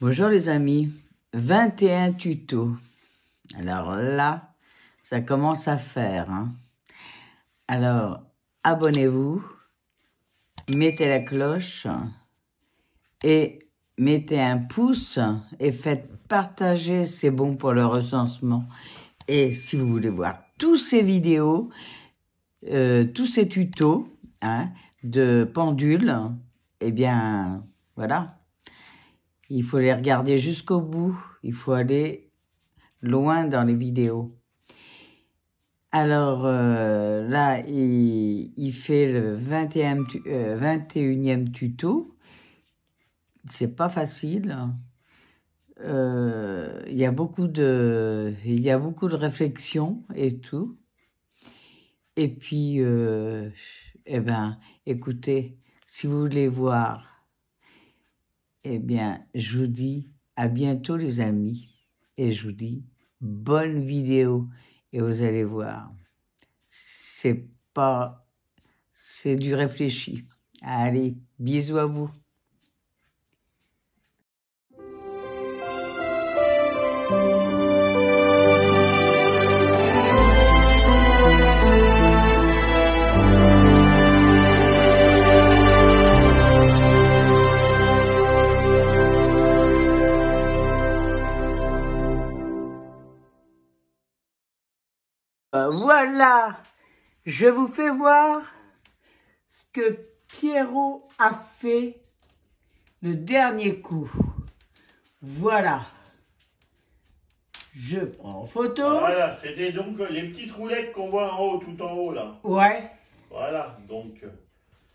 Bonjour les amis, 21 tutos. Alors là, ça commence à faire. Alors, abonnez-vous, mettez la cloche et mettez un pouce et faites partager, c'est bon pour le recensement. Et si vous voulez voir tous ces vidéos, tous ces tutos de pendules, eh bien, voilà. Il faut les regarder jusqu'au bout. Il faut aller loin dans les vidéos. Alors, là, il fait le 21e tuto. C'est pas facile. Il y a beaucoup de réflexions et tout. Et puis, eh ben, écoutez, si vous voulez voir, eh bien, je vous dis à bientôt les amis. Et je vous dis bonne vidéo. Et vous allez voir, c'est du réfléchi. Allez, bisous à vous. Voilà, je vous fais voir ce que Pierrot a fait le dernier coup. Voilà. Je prends en photo. Voilà, c'était donc les petites roulettes qu'on voit en haut, tout en haut là. Ouais. Voilà, donc...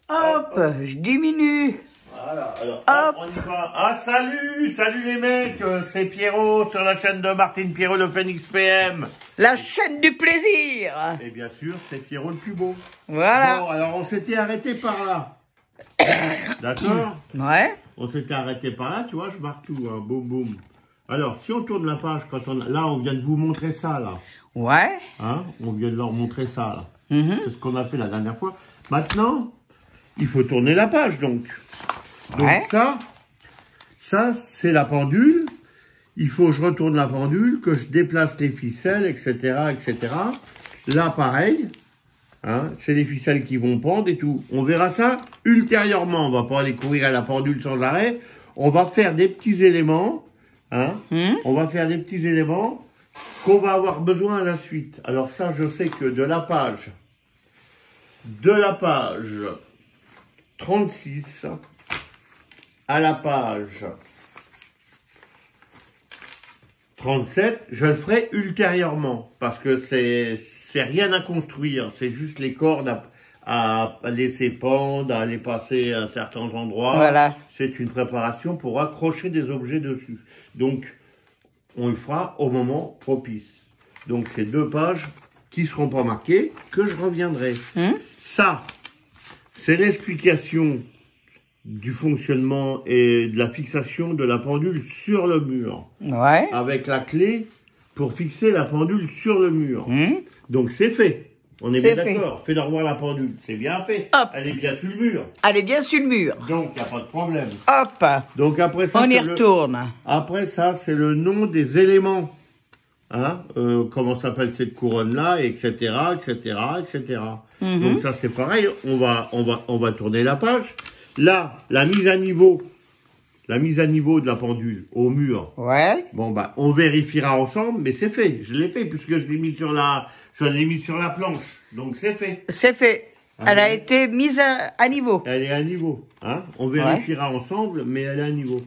Hop, je diminue. Voilà, alors hop, on y va. Ah, salut les mecs, c'est Pierrot sur la chaîne de Martine Pierrot, le Phoenix PM. La chaîne du plaisir. Et bien sûr, c'est Pierrot le plus beau. Voilà. Bon, alors on s'était arrêté par là. D'accord? Ouais. On s'était arrêté par là, tu vois, je marque tout, boum boum. Alors, si on tourne la page, là, on vient de vous montrer ça, là. Ouais. On vient de leur montrer ça, là. C'est ce qu'on a fait la dernière fois. Maintenant, il faut tourner la page, donc. Ouais. Donc ça c'est la pendule. Il faut que je retourne la pendule, que je déplace les ficelles, etc., etc. Là, pareil. C'est les ficelles qui vont pendre et tout. On verra ça ultérieurement. On va pas aller courir à la pendule sans arrêt. On va faire des petits éléments. On va faire des petits éléments qu'on va avoir besoin à la suite. Alors ça, je sais que de la page 36 à la page 37, je le ferai ultérieurement, parce que c'est rien à construire, c'est juste les cordes à laisser pendre, à les passer à certains endroits. Voilà. C'est une préparation pour accrocher des objets dessus. Donc, on le fera au moment propice. Donc, c'est 2 pages qui ne seront pas marquées, que je reviendrai. Ça, c'est l'explication du fonctionnement et de la fixation de la pendule sur le mur. Ouais. Avec la clé pour fixer la pendule sur le mur. Donc c'est fait. On est bien d'accord. Fais-leur voir la pendule. C'est bien fait. Hop. Elle est bien sur le mur. Elle est bien sur le mur. Donc il n'y a pas de problème. Hop. Donc après ça, on y retourne. Après ça, c'est le nom des éléments. Comment s'appelle cette couronne-là, etc., etc., etc. Donc ça, c'est pareil. On va tourner la page. Là, la mise à niveau de la pendule au mur. Ouais. Bon, bah, on vérifiera ensemble, mais c'est fait. Je l'ai fait puisque je l'ai mis sur la planche. Donc, c'est fait. C'est fait. Elle a été mise à niveau. Elle est à niveau. On vérifiera ensemble, mais elle est à niveau.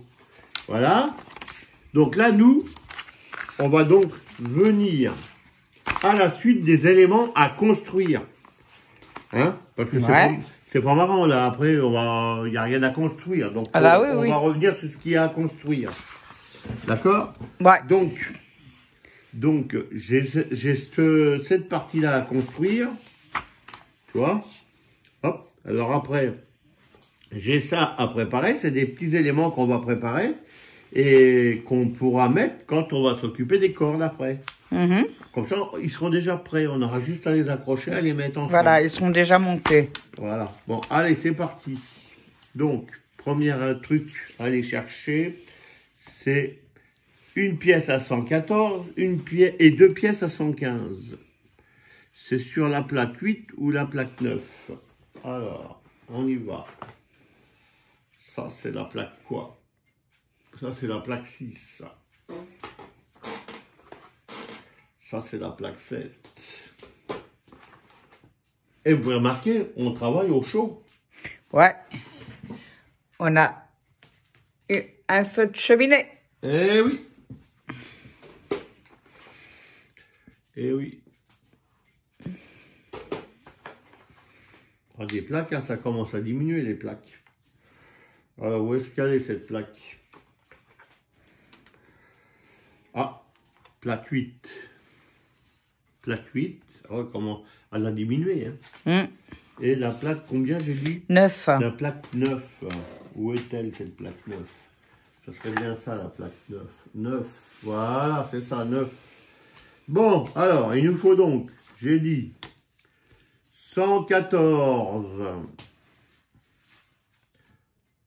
Voilà. Donc là, nous, on va donc venir à la suite des éléments à construire. Parce que c'est pas marrant, là. Après, il n'y a rien à construire. Donc, on va revenir sur ce qu'il y a à construire. D'accord? Ouais. Donc j'ai cette partie-là à construire. Tu vois? Hop. Alors après, j'ai ça à préparer. C'est des petits éléments qu'on va préparer et qu'on pourra mettre quand on va s'occuper des cordes après. Comme ça, ils seront déjà prêts. On aura juste à les accrocher, à les mettre ensemble. Voilà, ils seront déjà montés. Voilà. Bon, allez, c'est parti. Donc, premier truc à aller chercher, c'est une pièce à 114 et 2 pièces à 115. C'est sur la plaque 8 ou la plaque 9. Alors, on y va. Ça, c'est la plaque quoi? Ça, c'est la plaque 6. Ça, c'est la plaque 7. Et vous remarquez, on travaille au chaud. Ouais. On a un feu de cheminée. Eh oui. Eh oui. Ah, des plaques, hein, ça commence à diminuer les plaques. Alors, où est-ce qu'elle est cette plaque? Ah, plaque 8. Plaque 8. Oh, comment? Elle a diminué. Hein. Et la plaque, combien j'ai dit? 9. La plaque 9. Où est-elle cette plaque 9? Ça serait bien ça, la plaque 9. 9. Voilà, c'est ça, 9. Bon, alors, il nous faut donc, j'ai dit, 114.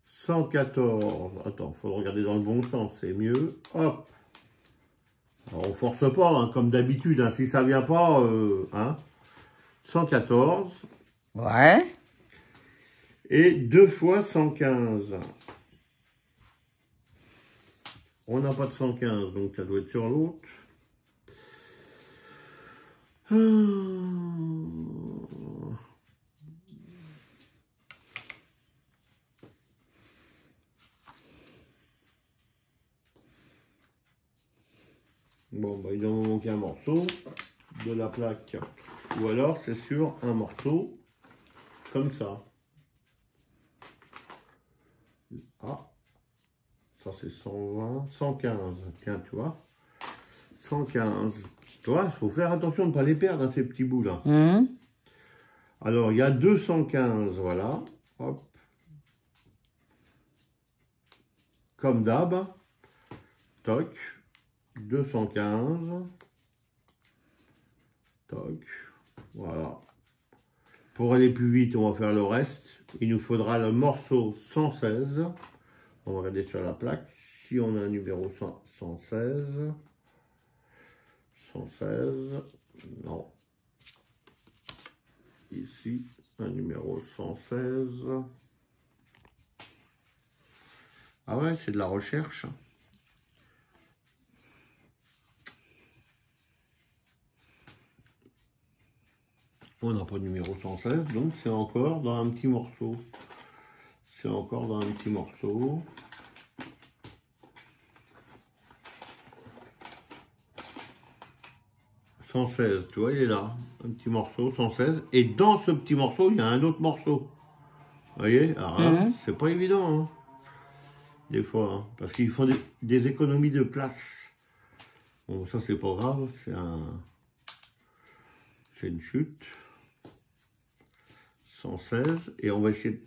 114. Attends, il faut regarder dans le bon sens, c'est mieux. Hop. Alors, on force pas, hein, comme d'habitude. Hein, si ça vient pas, hein. 114. Ouais. Et 2 fois 115. On n'a pas de 115, donc ça doit être sur l'autre. Bon, bah, il doit me manquer un morceau de la plaque. Ou alors, c'est sur un morceau comme ça. Ah, ça c'est 120, 115. Tiens, tu vois. 115. Tu vois, il faut faire attention de ne pas les perdre, hein, ces petits bouts-là. Alors, il y a 215, voilà. Hop. Comme d'hab. Toc. 215. Toc. Voilà. Pour aller plus vite, on va faire le reste. Il nous faudra le morceau 116. On va regarder sur la plaque. Si on a un numéro 116. 116. Non. Ici, un numéro 116. Ah ouais, c'est de la recherche. On n'a pas de numéro 116, donc c'est encore dans un petit morceau. C'est encore dans un petit morceau. « 116, tu vois, il est là. Un petit morceau, 116. Et dans ce petit morceau, il y a un autre morceau. Vous voyez? Alors là, c'est pas évident, hein, des fois. Hein, parce qu'ils font des économies de place. Bon, ça, c'est pas grave. C'est une chute. 116. Et on va essayer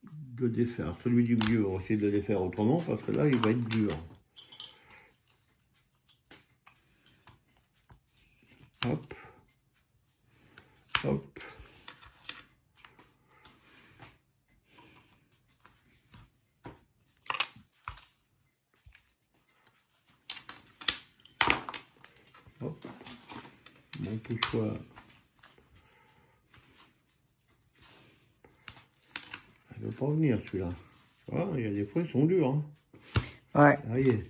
de défaire. Celui du milieu, on va essayer de le défaire autrement. Parce que là, il va être dur. Hop. Hop. Hop. Mon poussoir. Il ne veut pas venir celui-là. Il y a des fois, ils sont durs. Hein. Ouais. Voyez.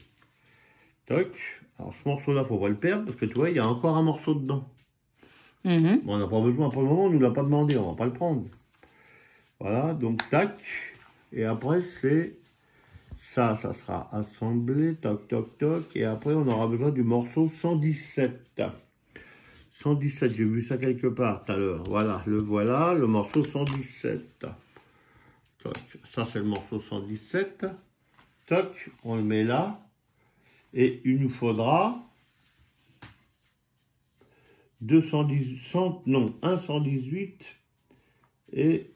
Toc. Alors ce morceau-là, il ne faut pas le perdre parce que tu vois, il y a encore un morceau dedans. Bon, on n'a pas besoin pour le moment, on ne nous l'a pas demandé, on ne va pas le prendre. Voilà, donc tac. Et après, c'est ça sera assemblé, toc, toc, toc. Et après, on aura besoin du morceau 117. 117, j'ai vu ça quelque part tout à l'heure. Voilà, le morceau 117. Toc. Ça, c'est le morceau 117. Toc, on le met là. Et il nous faudra 1 118 et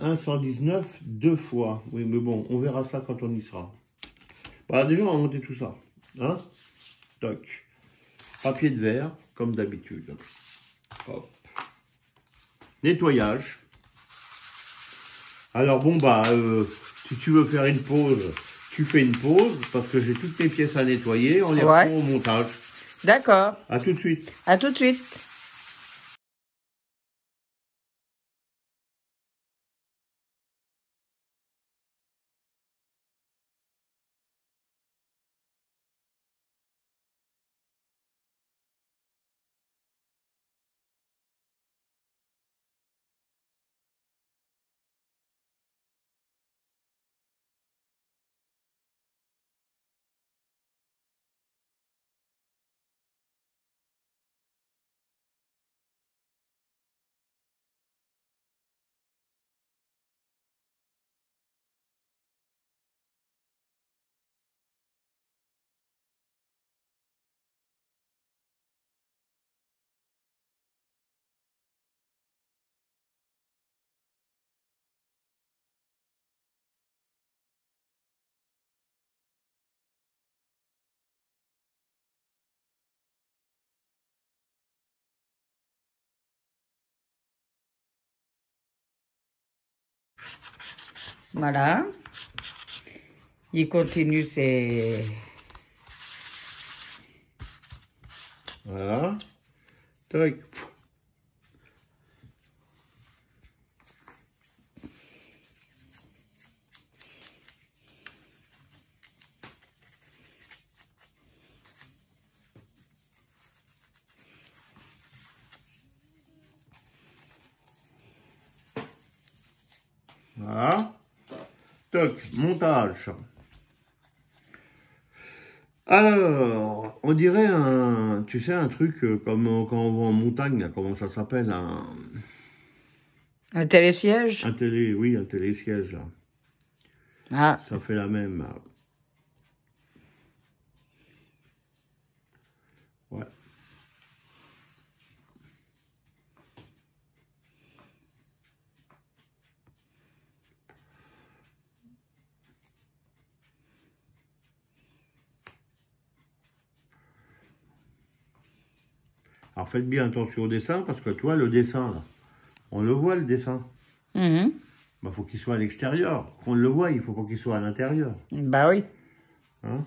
1 119 deux fois. Oui, mais bon, on verra ça quand on y sera. Voilà, déjà, on va monter tout ça. Hein? Toc. Papier de verre, comme d'habitude. Hop. Nettoyage. Alors, bon, bah, Si tu veux faire une pause, tu fais une pause, parce que j'ai toutes mes pièces à nettoyer, on les Ouais. reprend au montage. D'accord. À tout de suite. À tout de suite. Voilà. Il continue ses... Voilà. Tac. Voilà. Toc, montage. Alors, on dirait un, tu sais, un truc comme quand on va en montagne, là, comment ça s'appelle, Un télésiège? oui, un télésiège, là. Ah, Ça fait la même, là. Ouais. Alors faites bien attention au dessin, parce que toi, le dessin, là, on le voit, le dessin. mhm. Bah, faut qu'il soit à l'extérieur. Qu'on le voit, il faut pas qu'il soit à l'intérieur. Bah oui. Hein?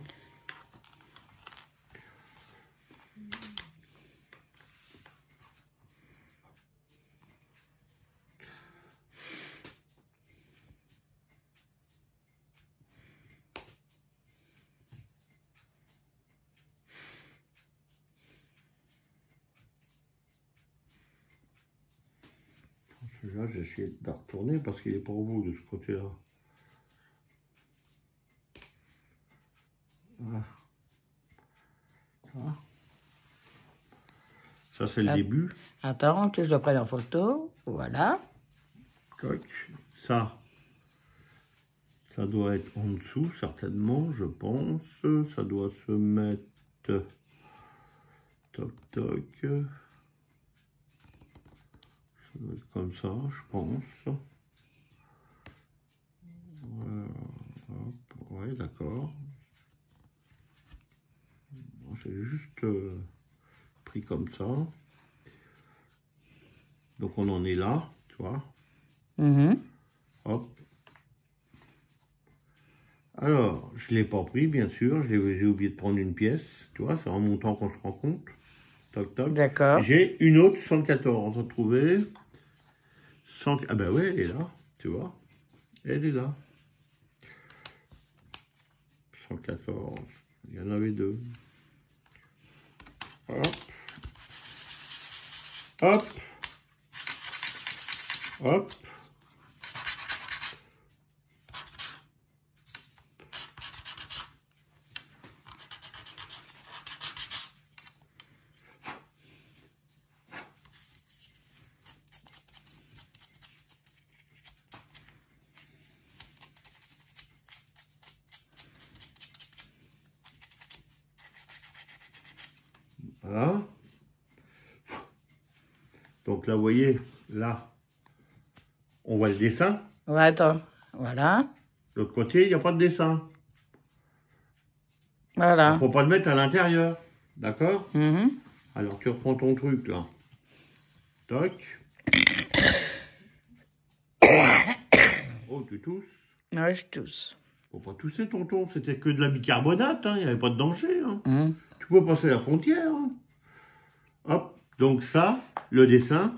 Celui-là, j'ai essayé de la retourner parce qu'il est pas au bout de ce côté-là. Voilà. Voilà. Ça, c'est le Ah. début. Attends que je le prenne en photo. Voilà. Toc. Ça doit être en dessous, certainement, je pense. Ça doit se mettre... Toc, toc. Ça doit être comme ça, je pense. Voilà. Hop. Ouais, d'accord. J'ai juste pris comme ça. Donc on en est là, tu vois. Mhm. Hop. Alors, je ne l'ai pas pris, bien sûr. J'ai oublié de prendre une pièce. Tu vois, c'est en montant qu'on se rend compte. Toc, toc. D'accord. J'ai une autre 114 à trouver. Ah ben ouais, elle est là. Tu vois. Elle est là. 114. Il y en avait deux. Hop. Hop. Hop. Voilà. Donc là, vous voyez, là, on voit le dessin. Ouais, attends. Voilà. L'autre côté, il n'y a pas de dessin. Il Voilà. ne faut pas le mettre à l'intérieur. D'accord? Mhm. Alors, tu reprends ton truc, là. Toc. Oh, tu tousses. Ouais, je tousse. Faut pas tousser, tonton. C'était que de la bicarbonate, hein. Il n'y avait pas de danger. Hein. Hum. Tu peux passer la frontière. Hein. Hop. Donc ça, le dessin,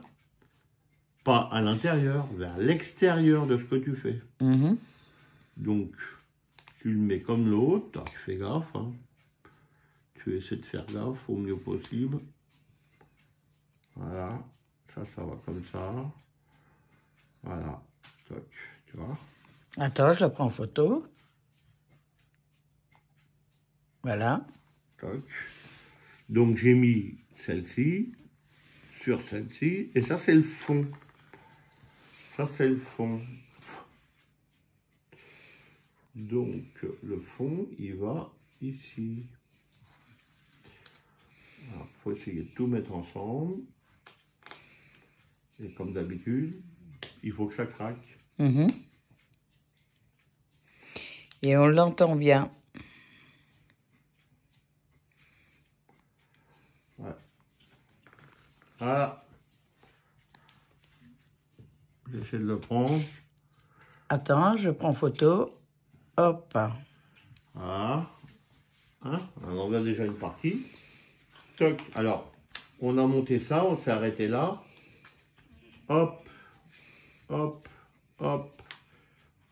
pas à l'intérieur, vers l'extérieur de ce que tu fais. Mhm. Donc, tu le mets comme l'autre. Tu fais gaffe. Hein. Tu essaies de faire gaffe au mieux possible. Voilà. Ça va comme ça. Voilà. Toc. Tu vois. Attends, je la prends en photo. Voilà. Toc. Donc, j'ai mis celle-ci sur celle-ci. Et ça, c'est le fond. Ça, c'est le fond. Donc, le fond, il va ici. Il faut essayer de tout mettre ensemble. Et comme d'habitude, il faut que ça craque. Mhm. Et on l'entend bien. Ouais. Voilà. J'essaie de le prendre. Attends, je prends photo. Hop. Voilà. Hein, on en a déjà une partie. Toc. Alors, on a monté ça, on s'est arrêté là. Hop, hop, hop,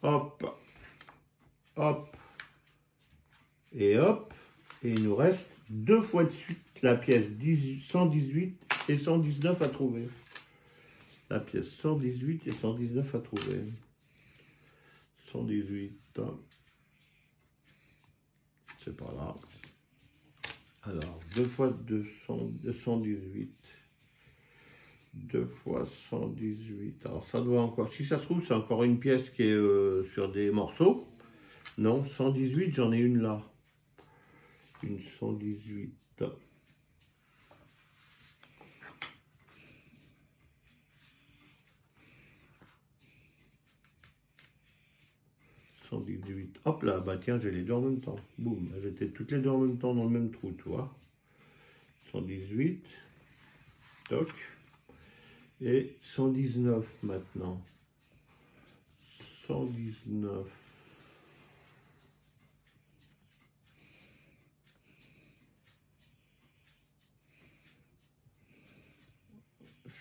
hop, hop, et hop. Et il nous reste deux fois de suite la pièce 118 et 119 à trouver. La pièce 118 et 119 à trouver. 118, c'est pas là. Alors, 2 fois 218. 2 fois 118. Alors, ça doit encore... Si ça se trouve, c'est encore une pièce qui est sur des morceaux. Non, 118, j'en ai une là. Une 118. 118. Hop là, bah tiens, j'ai les deux en même temps. Boum, elles étaient toutes les deux en même temps dans le même trou, tu vois. 118. Toc. Et 119 maintenant. 119.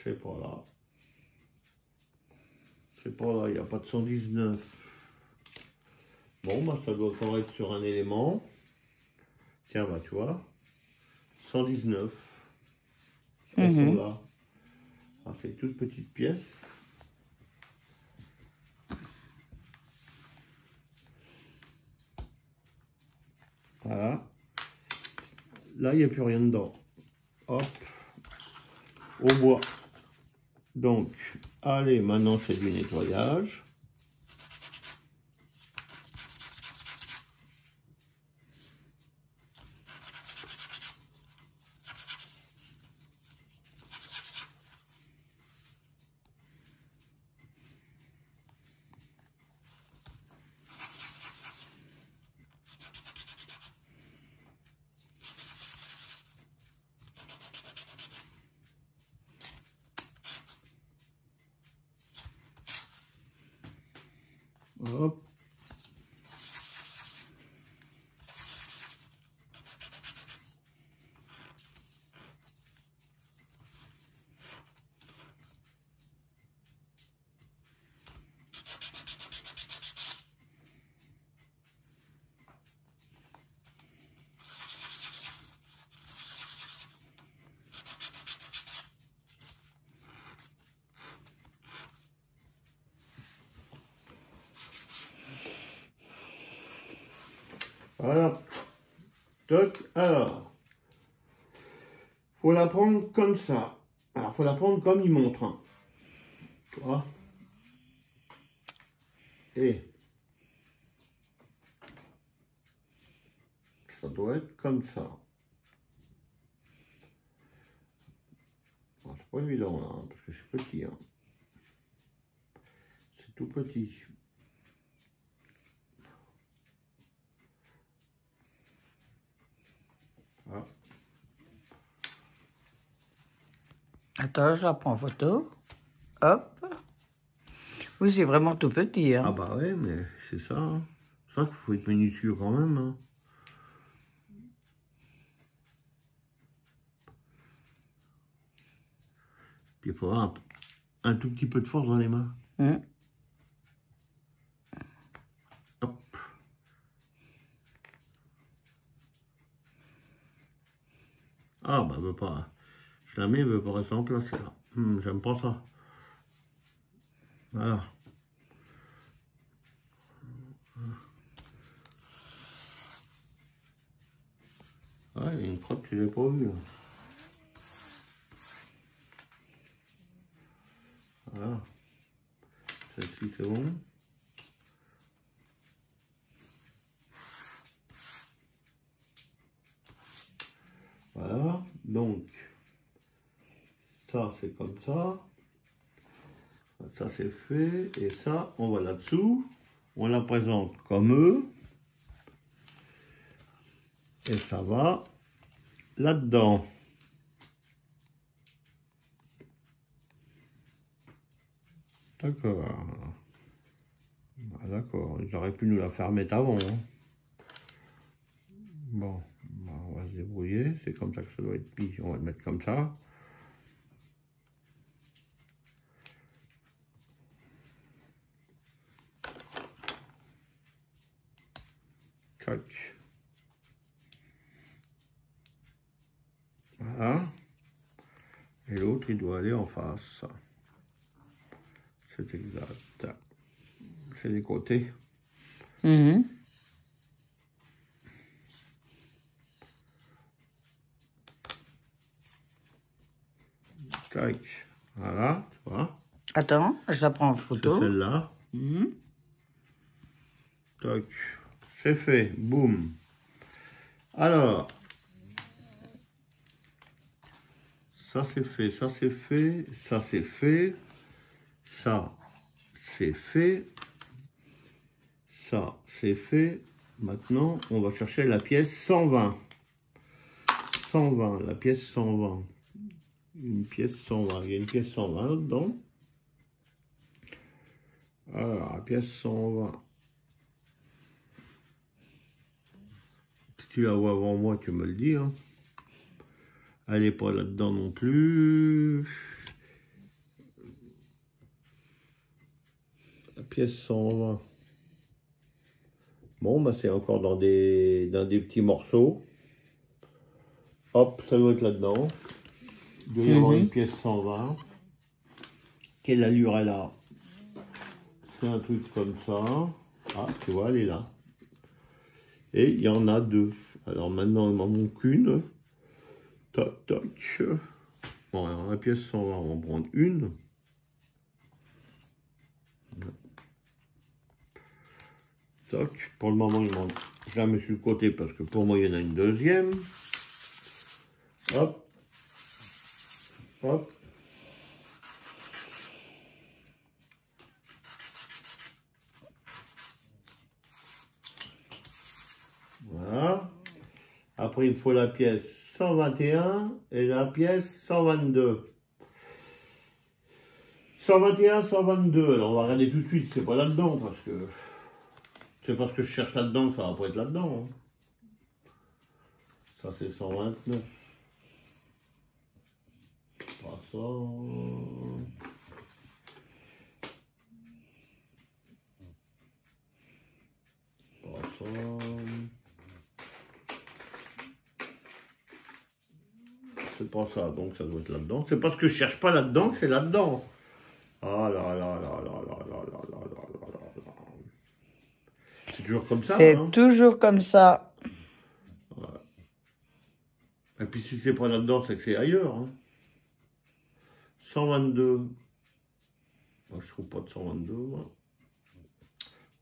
C'est pas là. C'est pas là, il n'y a pas de 119. Bon, bah ça doit encore être sur un élément. Tiens, bah tu vois. 119. Elles sont là. Alors, c'est une toute petite pièce. Voilà. Là, il n'y a plus rien dedans. Hop. Au bois. Donc, allez, maintenant c'est du nettoyage. Hop. Voilà. Toc. Alors, faut la prendre comme ça. Alors, faut la prendre comme il montre. Hein. Tu vois. Et ça doit être comme ça. C'est pas évident là, hein, parce que c'est petit. Hein. C'est tout petit. Voilà. Attends, je la prends en photo. Hop. Oui, c'est vraiment tout petit. Hein. Ah bah ouais, mais c'est ça. Hein. C'est ça qu'il faut être minutieux quand même. Hein. Puis il faudra un tout petit peu de force dans les mains. Hop. Ah bah elle veut pas. Je la mets, elle veut pas rester en place là. J'aime pas ça. Voilà. Ouais, il y a une crotte que j'ai pas vue. Là. Voilà. Celle-ci c'est bon. Voilà. Donc, ça c'est comme ça. Ça c'est fait. Et ça, on va là-dessous. On la présente comme eux. Et ça va là-dedans. D'accord. Ah, d'accord. Ils auraient pu nous la faire mettre avant. Hein. Bon, bah, on va se débrouiller. C'est comme ça que ça doit être mis. On va le mettre comme ça. Tac. Voilà. Et l'autre, il doit aller en face. C'est exact. C'est les côtés. Tac. Voilà, tu vois. Attends, je la prends en C'est photo. celle-là. Tac. C'est fait. Boum. Alors. Ça c'est fait, ça c'est fait, ça c'est fait, ça c'est fait, ça c'est fait. Maintenant, on va chercher la pièce 120. 120, la pièce 120. Une pièce 120, il y a une pièce 120 là-dedans. Alors, la pièce 120. Si tu la vois avant moi, tu me le dis. Hein. Elle n'est pas là-dedans non plus. La pièce 120. Bon, bah c'est encore dans des petits morceaux. Hop, ça doit être là-dedans. Il doit y avoir une pièce 120. Quelle allure elle a? C'est un truc comme ça. Ah, tu vois, elle est là. Et il y en a deux. Alors maintenant, il m'en manque qu'une. Toc, toc. Bon, alors la pièce 120, on va en prendre une. Toc. Pour le moment, je la mets sur le côté parce que pour moi, il y en a une deuxième. Hop. Hop. Voilà. Après, il faut la pièce 121 et la pièce 122. 121, 122. Alors, on va regarder tout de suite. C'est pas là-dedans parce que... C'est parce que je cherche là-dedans que ça va pas être là-dedans. Hein. Ça, c'est 129. Pas ça. 300. C'est pas ça, donc ça doit être là-dedans. C'est parce que je cherche pas là-dedans que c'est là-dedans. Ah là là là là là là là là là là là. C'est toujours comme ça. C'est hein. toujours comme ça. Ouais. Et puis si c'est pas là-dedans, c'est que c'est ailleurs. Hein. 122. Moi, je trouve pas de 122. Moi.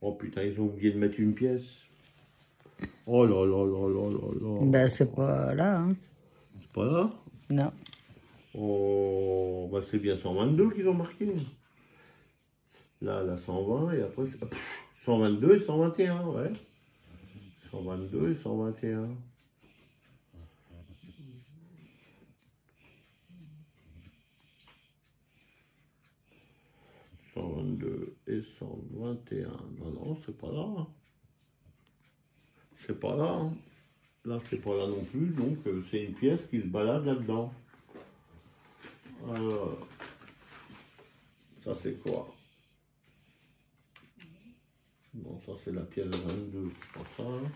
Oh putain, ils ont oublié de mettre une pièce. Oh là là là là là là. Ben, c'est pas là. Hein. C'est pas là? Non. Oh, bah c'est bien 122 qu'ils ont marqué. Là, la 120 et après 122 et 121, ouais. 122 et 121. 122 et 121. Non, non, c'est pas là. Hein. C'est pas là. Hein. Là, c'est pas là non plus. Donc, c'est une pièce qui se balade là-dedans. Alors, ça, c'est quoi? Bon, ça, c'est la pièce 22. C'est pas ça. Hein.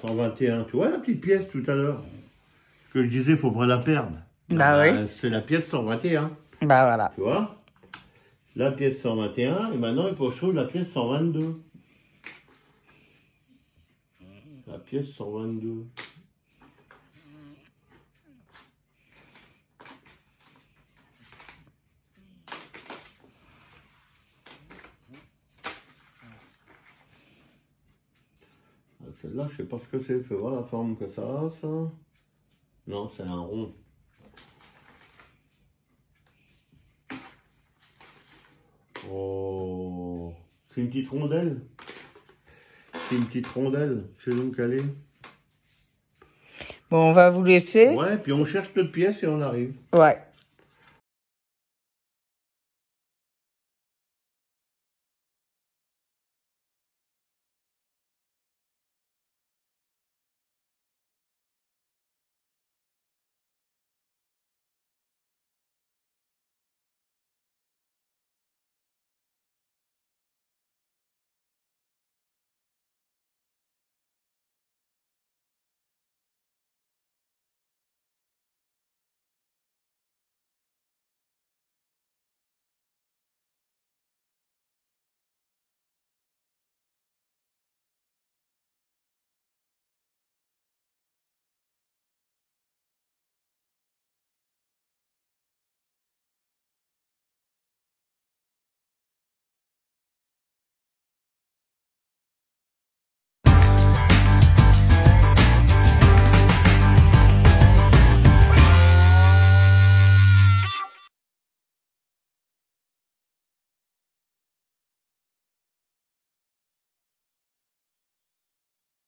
121. Tu vois la petite pièce tout à l'heure? Que je disais, faut pas la perdre. Bah oui. C'est la pièce 121. Bah voilà. Tu vois? La pièce 121, et maintenant il faut que je trouve la pièce 122. La pièce 122. Celle-là, je sais pas ce que c'est. Fais voir la forme que ça a, ça. Non, c'est un rond. Oh, c'est une petite rondelle. C'est une petite rondelle. C'est donc elle est. Bon, on va vous laisser. Ouais, puis on cherche d'autres pièces et on arrive. Ouais.